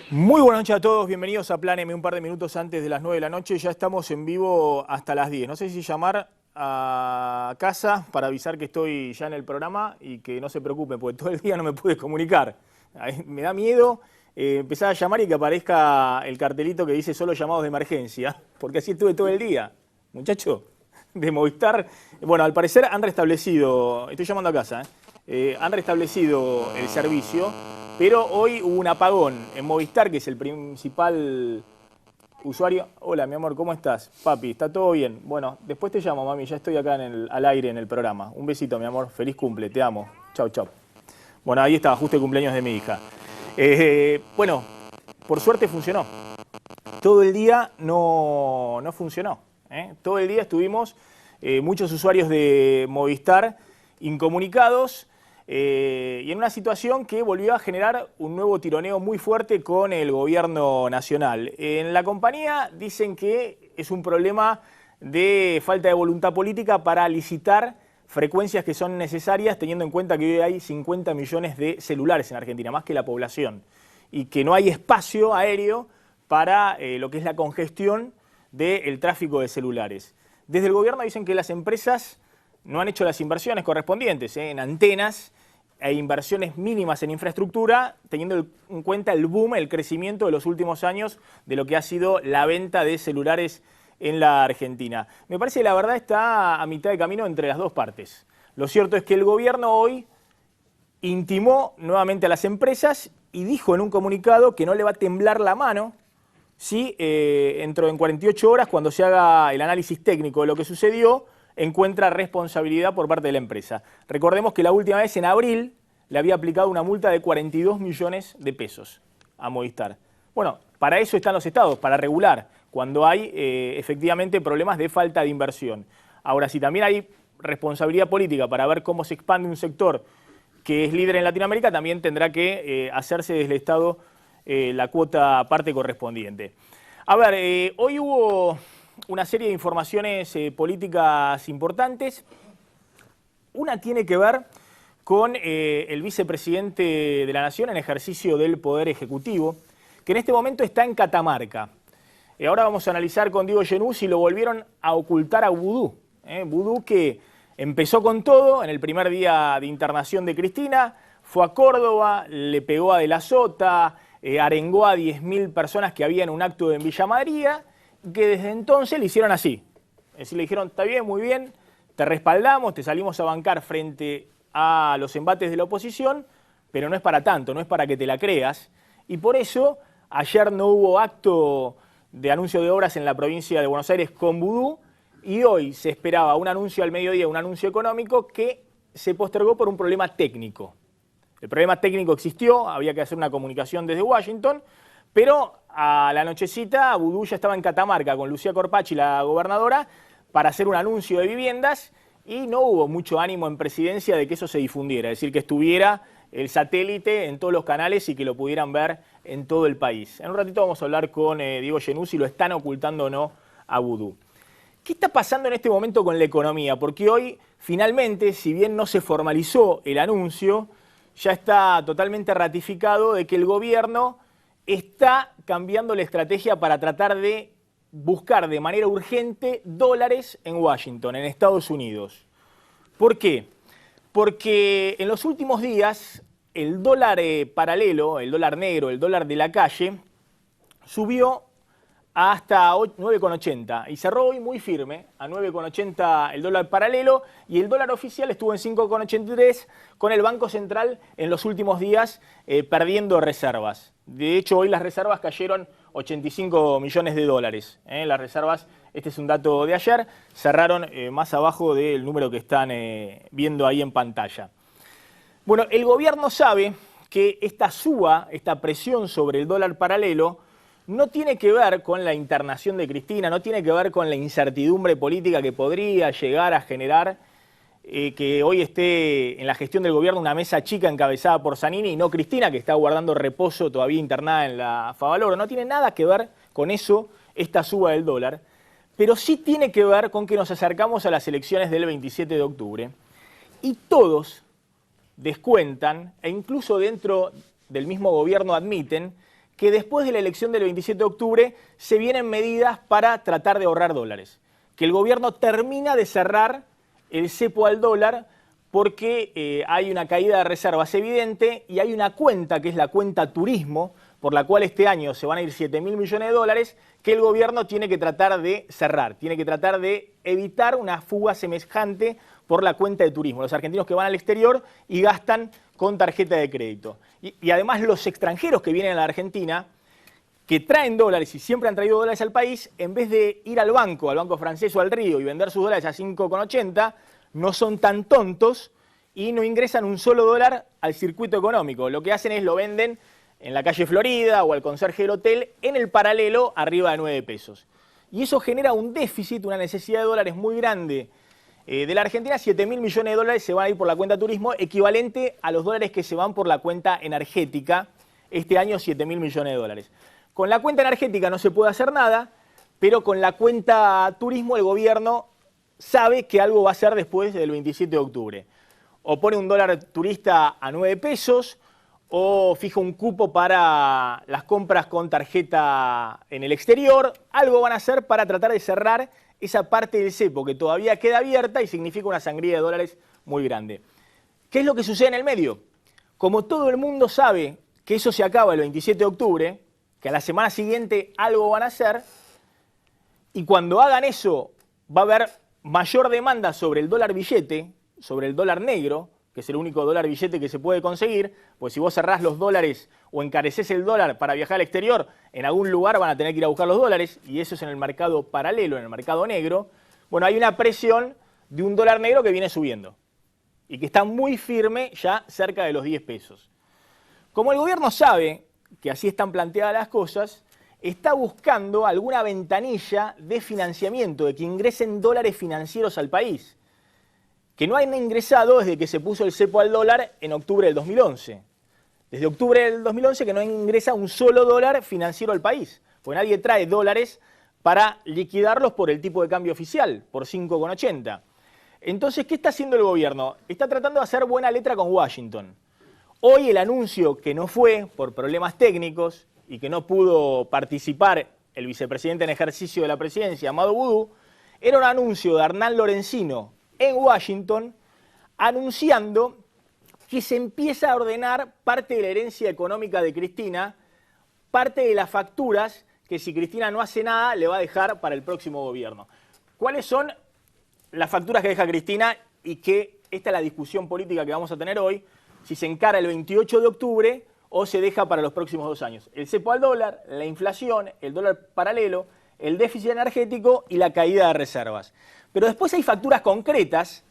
Muy buenas noches a todos, bienvenidos a Plan M, un par de minutos antes de las 9 de la noche. Ya estamos en vivo hasta las 10. No sé si llamar a casa para avisar que estoy ya en el programa y que no se preocupen, porque todo el día no me pude comunicar. Me da miedo empezar a llamar y que aparezca el cartelito que dice solo llamados de emergencia, porque así estuve todo el día. Muchacho, de Movistar, bueno, al parecer han restablecido, estoy llamando a casa, han restablecido el servicio, pero hoy hubo un apagón en Movistar, que es el principal usuario. Hola, mi amor, ¿cómo estás? Papi, ¿está todo bien? Bueno, después te llamo, mami, ya estoy acá al aire en el programa. Un besito, mi amor, feliz cumple, te amo. Chau, chau. Bueno, ahí está, justo el cumpleaños de mi hija. Bueno, por suerte funcionó. Todo el día no funcionó. Todo el día estuvimos muchos usuarios de Movistar incomunicados y en una situación que volvió a generar un nuevo tironeo muy fuerte con el gobierno nacional. En la compañía dicen que es un problema de falta de voluntad política para licitar frecuencias que son necesarias, teniendo en cuenta que hoy hay 50 millones de celulares en Argentina, más que la población, y que no hay espacio aéreo para lo que es la congestión del tráfico de celulares. Desde el gobierno dicen que las empresas no han hecho las inversiones correspondientes en antenas e inversiones mínimas en infraestructura, teniendo en cuenta el boom, el crecimiento de los últimos años de lo que ha sido la venta de celulares en la Argentina. Me parece que la verdad está a mitad de camino entre las dos partes. Lo cierto es que el gobierno hoy intimó nuevamente a las empresas y dijo en un comunicado que no le va a temblar la mano si en 48 horas, cuando se haga el análisis técnico de lo que sucedió, encuentra responsabilidad por parte de la empresa. Recordemos que la última vez, en abril, le había aplicado una multa de 42 millones de pesos a Movistar. Bueno, para eso están los estados, para regular cuando hay efectivamente problemas de falta de inversión. Ahora, si también hay responsabilidad política para ver cómo se expande un sector que es líder en Latinoamérica, también tendrá que hacerse desde el Estado la cuota parte correspondiente. A ver, hoy hubo una serie de informaciones políticas importantes. Una tiene que ver con el vicepresidente de la Nación en ejercicio del Poder Ejecutivo, que en este momento está en Catamarca. Ahora vamos a analizar con Diego Genú si lo volvieron a ocultar a Vudú. Vudú, que empezó con todo en el primer día de internación de Cristina, fue a Córdoba, le pegó a De la Sota, arengó a 10.000 personas que había en un acto en Villa María, que desde entonces le hicieron así. Es decir, le dijeron, está bien, muy bien, te respaldamos, te salimos a bancar frente a los embates de la oposición, pero no es para tanto, no es para que te la creas. Y por eso ayer no hubo acto de anuncio de obras en la provincia de Buenos Aires con Vudú, y hoy se esperaba un anuncio al mediodía, un anuncio económico que se postergó por un problema técnico. El problema técnico existió, había que hacer una comunicación desde Washington, pero a la nochecita Vudú ya estaba en Catamarca con Lucía Corpachi, la gobernadora, para hacer un anuncio de viviendas, y no hubo mucho ánimo en presidencia de que eso se difundiera, es decir, que estuviera el satélite en todos los canales y que lo pudieran ver en todo el país. En un ratito vamos a hablar con Diego Genú si lo están ocultando o no a Vudú. ¿Qué está pasando en este momento con la economía? Porque hoy, finalmente, si bien no se formalizó el anuncio, ya está totalmente ratificado de que el gobierno está cambiando la estrategia para tratar de buscar de manera urgente dólares en Washington, en Estados Unidos. ¿Por qué? Porque en los últimos días el dólar paralelo, el dólar negro, el dólar de la calle, subió hasta 9,80 y cerró hoy muy firme a 9,80 el dólar paralelo, y el dólar oficial estuvo en 5,83 con el Banco Central en los últimos días perdiendo reservas. De hecho, hoy las reservas cayeron 85 millones de dólares. Las reservas, este es un dato de ayer, cerraron más abajo del número que están viendo ahí en pantalla. Bueno, el gobierno sabe que esta suba, esta presión sobre el dólar paralelo, no tiene que ver con la internación de Cristina, no tiene que ver con la incertidumbre política que podría llegar a generar que hoy esté en la gestión del gobierno una mesa chica encabezada por Zanini y no Cristina, que está guardando reposo todavía internada en la Favaloro. No tiene nada que ver con eso, esta suba del dólar, pero sí tiene que ver con que nos acercamos a las elecciones del 27 de octubre y todos descuentan, e incluso dentro del mismo gobierno admiten que después de la elección del 27 de octubre se vienen medidas para tratar de ahorrar dólares. Que el gobierno termina de cerrar el cepo al dólar porque hay una caída de reservas evidente y hay una cuenta, que es la cuenta turismo, por la cual este año se van a ir 7.000 millones de dólares, que el gobierno tiene que tratar de cerrar, tiene que tratar de evitar una fuga semejante por la cuenta de turismo. Los argentinos que van al exterior y gastan con tarjeta de crédito. Y además los extranjeros que vienen a la Argentina, que traen dólares y siempre han traído dólares al país, en vez de ir al banco francés o al Río y vender sus dólares a 5,80, no son tan tontos y no ingresan un solo dólar al circuito económico. Lo que hacen es lo venden en la calle Florida o al conserje del hotel en el paralelo arriba de 9 pesos. Y eso genera un déficit, una necesidad de dólares muy grande de la Argentina. 7.000 millones de dólares se van a ir por la cuenta turismo, equivalente a los dólares que se van por la cuenta energética. Este año 7.000 millones de dólares. Con la cuenta energética no se puede hacer nada, pero con la cuenta turismo el gobierno sabe que algo va a hacer después del 27 de octubre. O pone un dólar turista a 9 pesos, o fija un cupo para las compras con tarjeta en el exterior. Algo van a hacer para tratar de cerrar esa parte del cepo que todavía queda abierta y significa una sangría de dólares muy grande. ¿Qué es lo que sucede en el medio? Como todo el mundo sabe que eso se acaba el 27 de octubre, que a la semana siguiente algo van a hacer, y cuando hagan eso va a haber mayor demanda sobre el dólar billete, sobre el dólar negro, que es el único dólar billete que se puede conseguir, pues si vos cerrás los dólares o encarecés el dólar para viajar al exterior, en algún lugar van a tener que ir a buscar los dólares, y eso es en el mercado paralelo, en el mercado negro. Bueno, hay una presión de un dólar negro que viene subiendo y que está muy firme ya cerca de los 10 pesos. Como el gobierno sabe que así están planteadas las cosas, está buscando alguna ventanilla de financiamiento, de que ingresen dólares financieros al país, que no han ingresado desde que se puso el cepo al dólar en octubre del 2011. Desde octubre del 2011 que no ingresa un solo dólar financiero al país, porque nadie trae dólares para liquidarlos por el tipo de cambio oficial, por 5,80. Entonces, ¿qué está haciendo el gobierno? Está tratando de hacer buena letra con Washington. Hoy el anuncio que no fue por problemas técnicos y que no pudo participar el vicepresidente en ejercicio de la presidencia, Amado Boudou, era un anuncio de Hernán Lorenzino en Washington, anunciando que se empieza a ordenar parte de la herencia económica de Cristina, parte de las facturas que si Cristina no hace nada le va a dejar para el próximo gobierno. ¿Cuáles son las facturas que deja Cristina? Y que esta es la discusión política que vamos a tener hoy, si se encara el 28 de octubre o se deja para los próximos 2 años. El cepo al dólar, la inflación, el dólar paralelo, el déficit energético y la caída de reservas. Pero después hay facturas concretas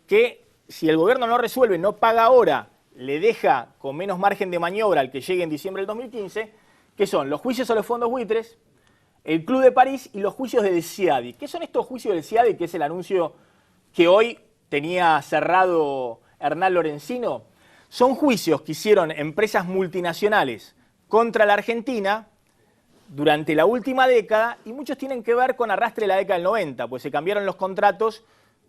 que si el gobierno no resuelve, no paga ahora, le deja con menos margen de maniobra al que llegue en diciembre del 2015, que son los juicios a los fondos buitres, el Club de París y los juicios del CIADI. ¿Qué son estos juicios del CIADI? Que es el anuncio que hoy tenía cerrado Hernán Lorenzino. Son juicios que hicieron empresas multinacionales contra la Argentina durante la última década, y muchos tienen que ver con arrastre de la década del 90, pues se cambiaron los contratos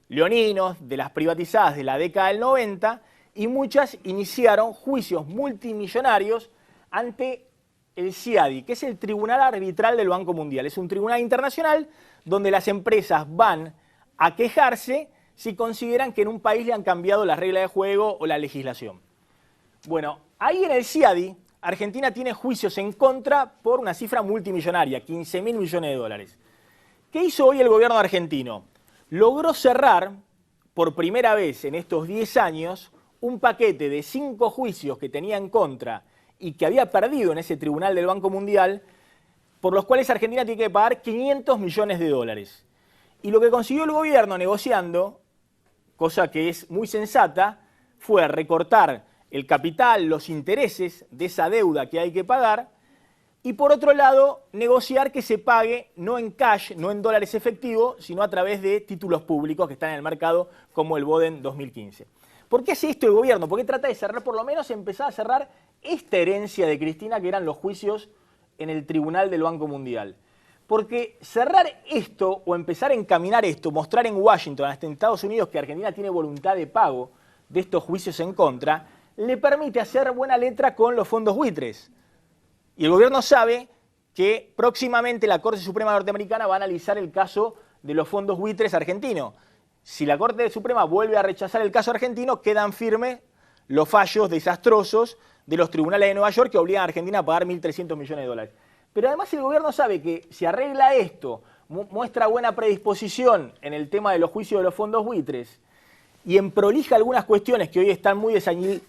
leoninos de las privatizadas de la década del 90 y muchas iniciaron juicios multimillonarios ante el CIADI, que es el Tribunal Arbitral del Banco Mundial. Es un tribunal internacional donde las empresas van a quejarse si consideran que en un país le han cambiado las reglas de juego o la legislación. Bueno, ahí en el CIADI, Argentina tiene juicios en contra por una cifra multimillonaria, 15.000 millones de dólares. ¿Qué hizo hoy el gobierno argentino? Logró cerrar, por primera vez en estos 10 años, un paquete de 5 juicios que tenía en contra y que había perdido en ese tribunal del Banco Mundial, por los cuales Argentina tiene que pagar 500 millones de dólares. Y lo que consiguió el gobierno negociando, cosa que es muy sensata, fue recortar el capital, los intereses de esa deuda que hay que pagar, y por otro lado, negociar que se pague no en cash, no en dólares efectivos, sino a través de títulos públicos que están en el mercado, como el Boden 2015. ¿Por qué hace esto el gobierno? ¿Por qué trata de cerrar, por lo menos empezar a cerrar esta herencia de Cristina, que eran los juicios en el Tribunal del Banco Mundial? Porque cerrar esto o empezar a encaminar esto, mostrar en Washington, hasta en Estados Unidos, que Argentina tiene voluntad de pago de estos juicios en contra, le permite hacer buena letra con los fondos buitres. Y el gobierno sabe que próximamente la Corte Suprema norteamericana va a analizar el caso de los fondos buitres argentinos. Si la Corte Suprema vuelve a rechazar el caso argentino, quedan firmes los fallos desastrosos de los tribunales de Nueva York que obligan a Argentina a pagar 1.300 millones de dólares. Pero además el gobierno sabe que si arregla esto, muestra buena predisposición en el tema de los juicios de los fondos buitres y emprolija algunas cuestiones que hoy están muy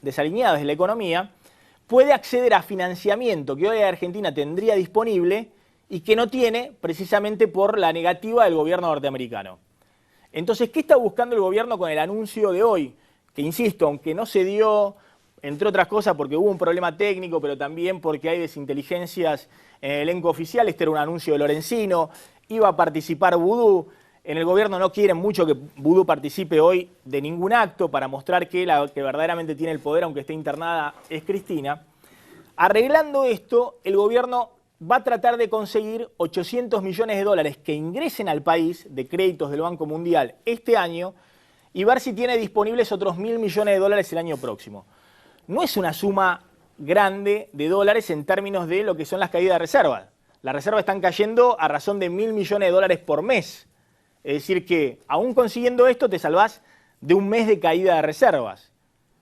desalineadas de la economía, puede acceder a financiamiento que hoy Argentina tendría disponible y que no tiene precisamente por la negativa del gobierno norteamericano. Entonces, ¿qué está buscando el gobierno con el anuncio de hoy? Que insisto, aunque no se dio, entre otras cosas porque hubo un problema técnico, pero también porque hay desinteligencias en el elenco oficial, este era un anuncio de Lorenzino, iba a participar Vudú, en el gobierno no quieren mucho que Vudú participe hoy de ningún acto para mostrar que la que verdaderamente tiene el poder, aunque esté internada, es Cristina. Arreglando esto, el gobierno va a tratar de conseguir 800 millones de dólares que ingresen al país de créditos del Banco Mundial este año y ver si tiene disponibles otros 1.000 millones de dólares el año próximo. No es una suma grande de dólares en términos de lo que son las caídas de reservas. Las reservas están cayendo a razón de 1.000 millones de dólares por mes. Es decir que, aún consiguiendo esto, te salvás de un mes de caída de reservas.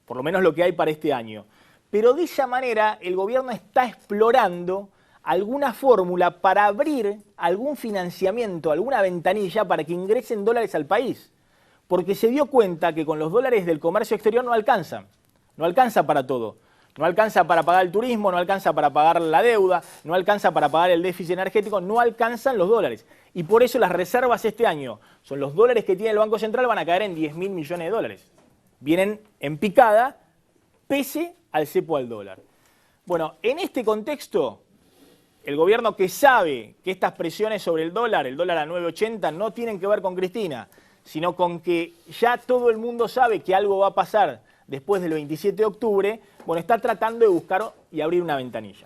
Por lo menos lo que hay para este año. Pero de esa manera, el gobierno está explorando alguna fórmula para abrir algún financiamiento, alguna ventanilla para que ingresen dólares al país. Porque se dio cuenta que con los dólares del comercio exterior no alcanzan. No alcanza para todo. No alcanza para pagar el turismo, no alcanza para pagar la deuda, no alcanza para pagar el déficit energético, no alcanzan los dólares. Y por eso las reservas este año son los dólares que tiene el Banco Central, van a caer en 10.000 millones de dólares. Vienen en picada, pese al cepo al dólar. Bueno, en este contexto, el gobierno que sabe que estas presiones sobre el dólar a 9.80, no tienen que ver con Cristina, sino con que ya todo el mundo sabe que algo va a pasar después del 27 de octubre, bueno, está tratando de buscar y abrir una ventanilla.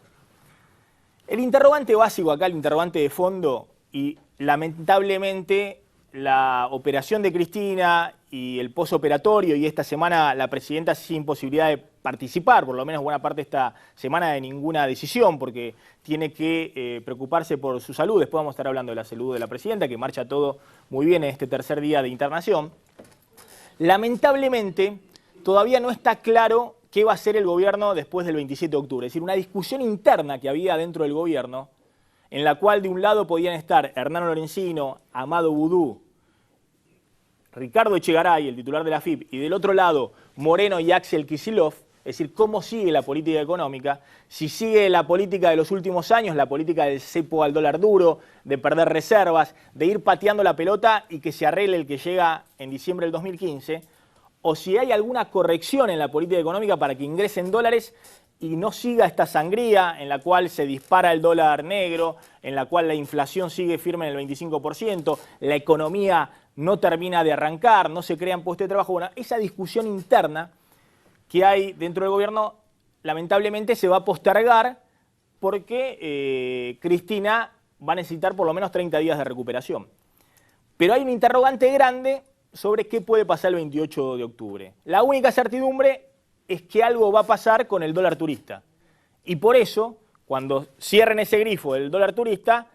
El interrogante básico acá, el interrogante de fondo, y lamentablemente la operación de Cristina y el posoperatorio, y esta semana la presidenta sin posibilidad de participar, por lo menos buena parte de esta semana, de ninguna decisión, porque tiene que preocuparse por su salud. Después vamos a estar hablando de la salud de la presidenta, que marcha todo muy bien en este tercer día de internación. Lamentablemente, todavía no está claro qué va a hacer el gobierno después del 27 de octubre. Es decir, una discusión interna que había dentro del gobierno, en la cual de un lado podían estar Hernán Lorenzino, Amado Vudú, Ricardo Echegaray, el titular de la AFIP, y del otro lado Moreno y Axel Kicillof, es decir, cómo sigue la política económica, si sigue la política de los últimos años, la política del cepo al dólar duro, de perder reservas, de ir pateando la pelota y que se arregle el que llega en diciembre del 2015, o si hay alguna corrección en la política económica para que ingresen dólares y no siga esta sangría en la cual se dispara el dólar negro, en la cual la inflación sigue firme en el 25%, la economía no termina de arrancar, no se crean puestos de trabajo. Bueno, esa discusión interna que hay dentro del gobierno lamentablemente se va a postergar porque Cristina va a necesitar por lo menos 30 días de recuperación. Pero hay un interrogante grande sobre qué puede pasar el 28 de octubre. La única certidumbre es que algo va a pasar con el dólar turista. Y por eso, cuando cierren ese grifo del dólar turista,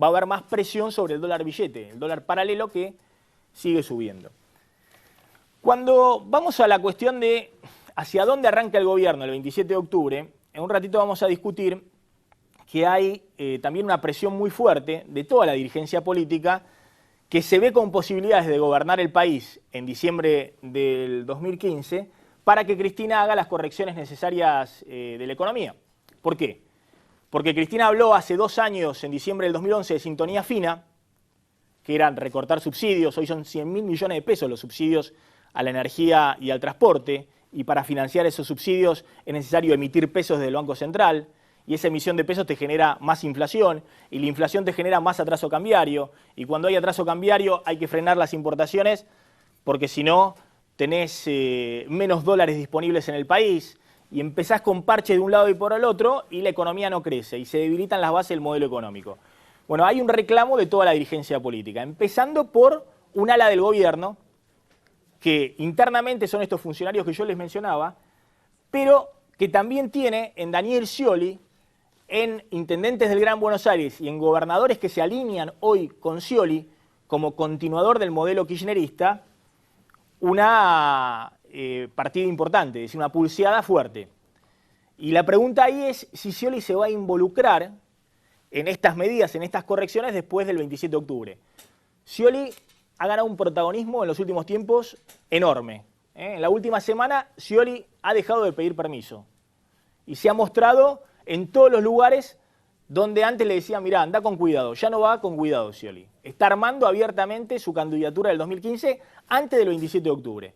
va a haber más presión sobre el dólar billete, el dólar paralelo que sigue subiendo. Cuando vamos a la cuestión de hacia dónde arranca el gobierno el 27 de octubre, en un ratito vamos a discutir que hay también una presión muy fuerte de toda la dirigencia política que se ve con posibilidades de gobernar el país en diciembre del 2015 para que Cristina haga las correcciones necesarias de la economía. ¿Por qué? Porque Cristina habló hace 2 años, en diciembre del 2011, de sintonía fina, que eran recortar subsidios. Hoy son 100.000 millones de pesos los subsidios a la energía y al transporte, y para financiar esos subsidios es necesario emitir pesos desde el Banco Central, y esa emisión de pesos te genera más inflación, y la inflación te genera más atraso cambiario, y cuando hay atraso cambiario hay que frenar las importaciones, porque si no tenés menos dólares disponibles en el país, y empezás con parche de un lado y por el otro, y la economía no crece, y se debilitan las bases del modelo económico. Bueno, hay un reclamo de toda la dirigencia política, empezando por un ala del gobierno, que internamente son estos funcionarios que yo les mencionaba, pero que también tiene en Daniel Scioli, en intendentes del Gran Buenos Aires y en gobernadores que se alinean hoy con Scioli como continuador del modelo kirchnerista, una partida importante, es decir, una pulseada fuerte. Y la pregunta ahí es si Scioli se va a involucrar en estas medidas, en estas correcciones después del 27 de octubre. Scioli ha ganado un protagonismo en los últimos tiempos enorme. En la última semana, Scioli ha dejado de pedir permiso y se ha mostrado en todos los lugares donde antes le decían, mirá, anda con cuidado. Ya no va con cuidado Scioli. Está armando abiertamente su candidatura del 2015 antes del 27 de octubre.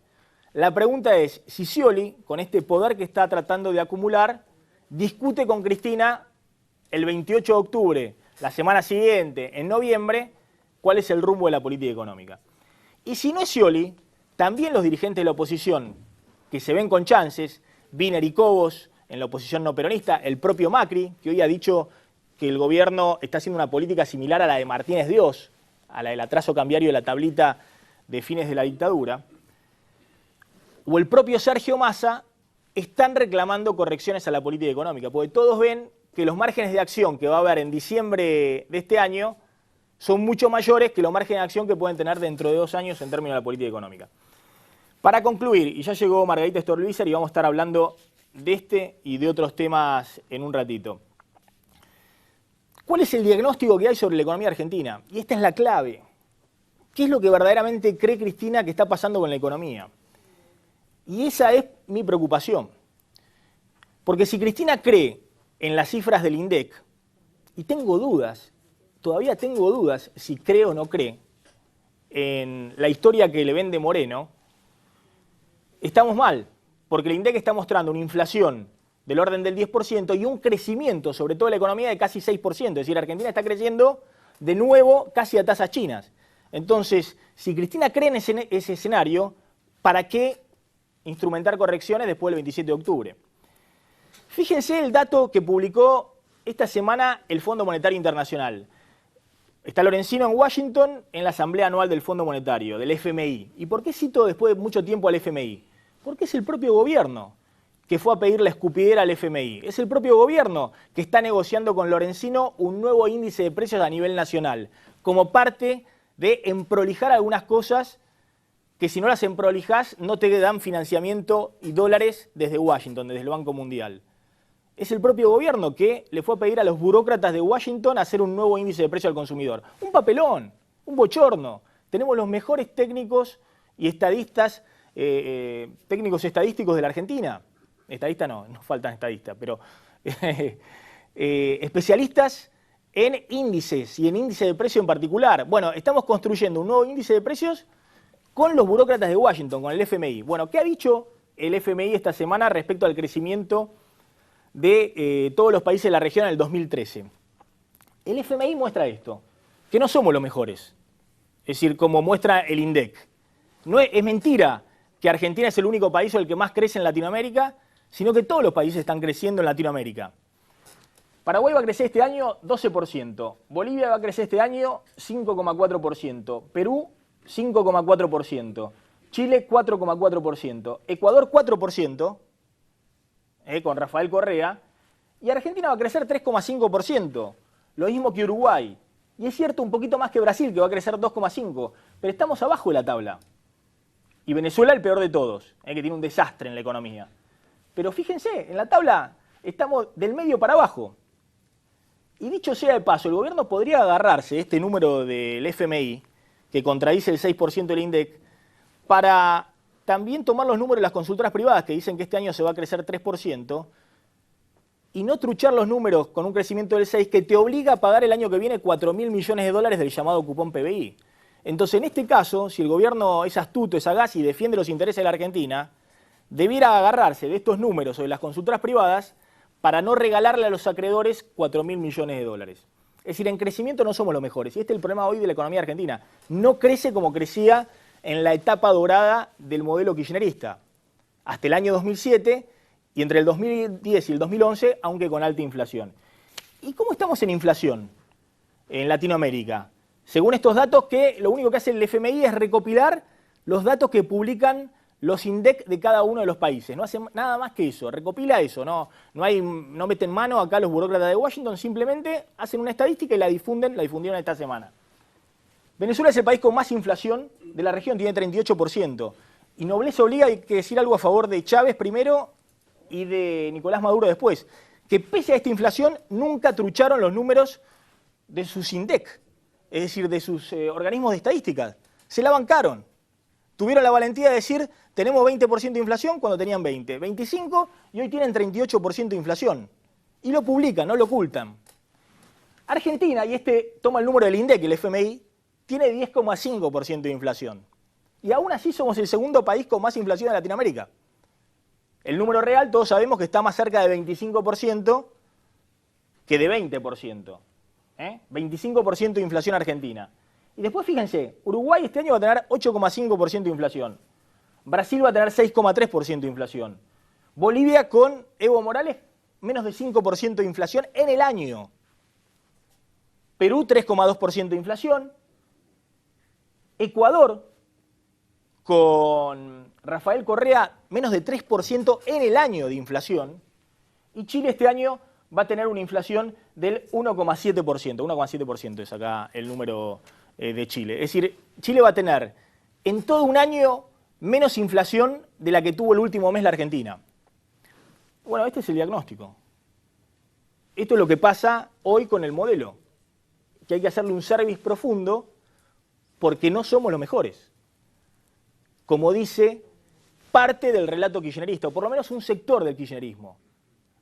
La pregunta es si Scioli, con este poder que está tratando de acumular, discute con Cristina el 28 de octubre, la semana siguiente, en noviembre, cuál es el rumbo de la política económica. Y si no es Scioli, también los dirigentes de la oposición, que se ven con chances, Wiener y Cobos, en la oposición no peronista, el propio Macri, que hoy ha dicho que el gobierno está haciendo una política similar a la de Martínez Dios, a la del atraso cambiario de la tablita de fines de la dictadura, o el propio Sergio Massa, están reclamando correcciones a la política económica, porque todos ven que los márgenes de acción que va a haber en diciembre de este año son mucho mayores que los márgenes de acción que pueden tener dentro de 2 años en términos de la política económica. Para concluir, y ya llegó Margarita Stolbizer y vamos a estar hablando de este y de otros temas en un ratito. ¿Cuál es el diagnóstico que hay sobre la economía argentina? Y esta es la clave. ¿Qué es lo que verdaderamente cree Cristina que está pasando con la economía? Y esa es mi preocupación. Porque si Cristina cree en las cifras del INDEC, y tengo dudas, todavía tengo dudas si cree o no cree en la historia que le vende Moreno, estamos mal, porque el INDEC está mostrando una inflación del orden del 10% y un crecimiento, sobre todo en la economía, de casi 6%. Es decir, Argentina está creciendo de nuevo casi a tasas chinas. Entonces, si Cristina cree en ese escenario, ¿para qué instrumentar correcciones después del 27 de octubre? Fíjense el dato que publicó esta semana el Fondo Monetario Internacional. Está Lorenzino en Washington en la Asamblea Anual del Fondo Monetario, del FMI. ¿Y por qué cito después de mucho tiempo al FMI? Porque es el propio gobierno que fue a pedir la escupidera al FMI. Es el propio gobierno que está negociando con Lorenzino un nuevo índice de precios a nivel nacional, como parte de emprolijar algunas cosas que si no las emprolijas no te dan financiamiento y dólares desde Washington, desde el Banco Mundial. Es el propio gobierno que le fue a pedir a los burócratas de Washington hacer un nuevo índice de precio al consumidor. Un papelón, un bochorno. Tenemos los mejores técnicos y estadistas, técnicos estadísticos de la Argentina. Estadistas no, nos faltan estadistas, pero especialistas en índices y en índice de precio en particular. Bueno, estamos construyendo un nuevo índice de precios con los burócratas de Washington, con el FMI. Bueno, ¿qué ha dicho el FMI esta semana respecto al crecimiento de todos los países de la región en el 2013? El FMI muestra esto, que no somos los mejores. Es decir, como muestra el INDEC. No es mentira que Argentina es el único país o el que más crece en Latinoamérica, sino que todos los países están creciendo en Latinoamérica. Paraguay va a crecer este año 12%, Bolivia va a crecer este año 5,4%, Perú 5,4%, Chile 4,4%, Ecuador 4%, con Rafael Correa, y Argentina va a crecer 3,5%, lo mismo que Uruguay. Y es cierto, un poquito más que Brasil, que va a crecer 2,5%, pero estamos abajo de la tabla. Y Venezuela el peor de todos, que tiene un desastre en la economía. Pero fíjense, en la tabla estamos del medio para abajo. Y dicho sea de paso, el gobierno podría agarrarse este número del FMI, que contradice el 6% del INDEC, para también tomar los números de las consultoras privadas, que dicen que este año se va a crecer 3%, y no truchar los números con un crecimiento del 6%, que te obliga a pagar el año que viene 4.000 millones de dólares del llamado cupón PBI. Entonces, en este caso, si el gobierno es astuto, es sagaz y defiende los intereses de la Argentina, debiera agarrarse de estos números o de las consultoras privadas para no regalarle a los acreedores 4.000 millones de dólares. Es decir, en crecimiento no somos los mejores. Y este es el problema hoy de la economía argentina. No crece como crecía en la etapa dorada del modelo kirchnerista, hasta el año 2007 y entre el 2010 y el 2011, aunque con alta inflación. ¿Y cómo estamos en inflación en Latinoamérica? Según estos datos, que lo único que hace el FMI es recopilar los datos que publican los INDEC de cada uno de los países. No hacen nada más que eso, recopila eso. No meten mano acá los burócratas de Washington, simplemente hacen una estadística y la difundieron esta semana. Venezuela es el país con más inflación de la región, tiene 38%. Y nobleza obliga, hay que decir algo a favor de Chávez primero y de Nicolás Maduro después, que pese a esta inflación nunca trucharon los números de sus INDEC, es decir, de sus organismos de estadísticas. Se la bancaron. Tuvieron la valentía de decir, tenemos 20% de inflación cuando tenían 20, 25 y hoy tienen 38% de inflación. Y lo publican, no lo ocultan. Argentina, y toma el número del INDEC, el FMI, tiene 10,5% de inflación. Y aún así somos el segundo país con más inflación de Latinoamérica. El número real todos sabemos que está más cerca de 25% que de 20%. 25% de inflación argentina. Y después fíjense, Uruguay este año va a tener 8,5% de inflación. Brasil va a tener 6,3% de inflación. Bolivia con Evo Morales, menos de 5% de inflación en el año. Perú, 3,2% de inflación. Ecuador, con Rafael Correa, menos de 3% en el año de inflación. Y Chile este año va a tener una inflación del 1,7%. 1,7% es acá el número de Chile. Es decir, Chile va a tener en todo un año menos inflación de la que tuvo el último mes la Argentina. Bueno, este es el diagnóstico. Esto es lo que pasa hoy con el modelo, que hay que hacerle un service profundo porque no somos los mejores. Como dice parte del relato kirchnerista, o por lo menos un sector del kirchnerismo.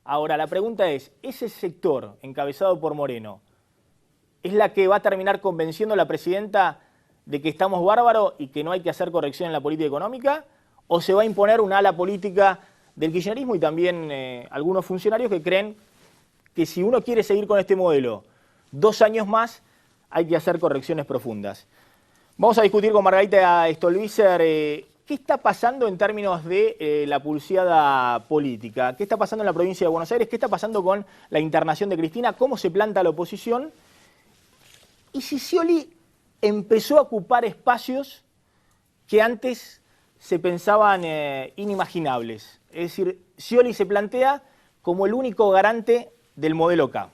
Ahora, la pregunta es, ¿ese sector encabezado por Moreno es la que va a terminar convenciendo a la presidenta de que estamos bárbaros y que no hay que hacer corrección en la política económica? ¿O se va a imponer una ala política del kirchnerismo y también algunos funcionarios que creen que si uno quiere seguir con este modelo 2 años más, hay que hacer correcciones profundas? Vamos a discutir con Margarita Stolbizer qué está pasando en términos de la pulseada política, qué está pasando en la provincia de Buenos Aires, qué está pasando con la internación de Cristina, cómo se planta la oposición y si Scioli empezó a ocupar espacios que antes se pensaban inimaginables. Es decir, Scioli se plantea como el único garante del modelo K.